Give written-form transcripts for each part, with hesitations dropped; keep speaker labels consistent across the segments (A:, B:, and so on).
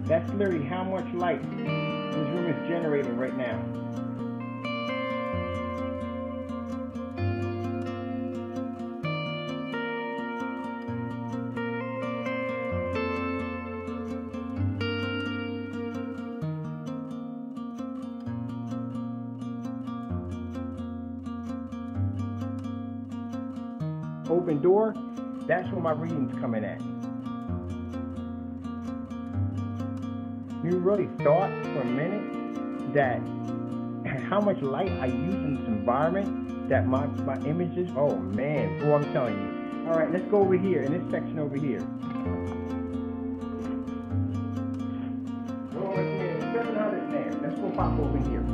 A: That's literally how much light this room is generating right now. Open door, that's where my reading's coming at. You really thought for a minute that how much light I use in this environment, that my images, oh man, boy, I'm telling you. All right, let's go over here, in this section over here. Go over here, 700 there. Let's go pop over here.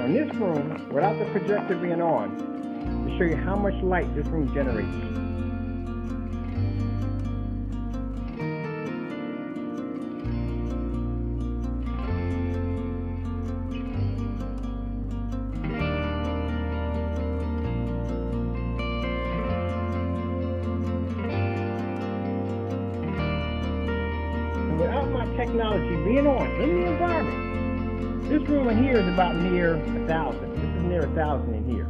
A: In this room, without the projector being on, to show you how much light this room generates. And without my technology being on in the environment, this room in here is about near 1,000. This is near 1,000 in here.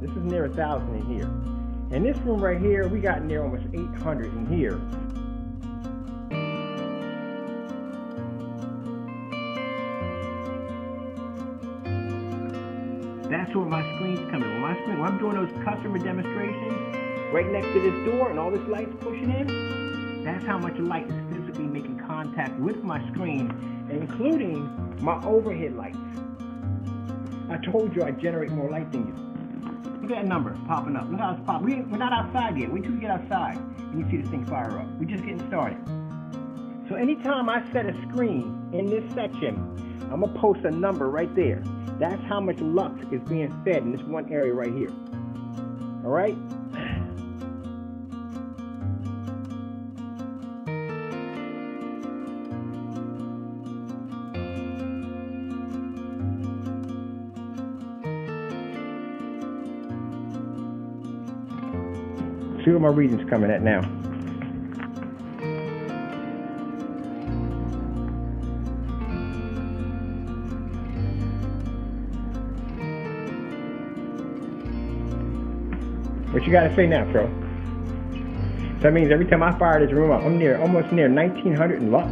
A: This is near 1,000 in here. And this room right here, we got near almost 800 in here. That's where my screen's coming. When I'm doing those customer demonstrations, right next to this door and all this light's pushing in, that's how much light is physically making contact with my screen, including my overhead lights. I told you I generate more light than you. Look at that number popping up. Look how it's popping. We're not outside yet. Wait till we get outside and you see this thing fire up. We're just getting started. So anytime I set a screen in this section, I'm going to post a number right there. That's how much lux is being fed in this one area right here. All right? See what my reading's coming at now. What you gotta say now, Pro? So that means every time I fire this room up, I'm almost near 1900 in lux.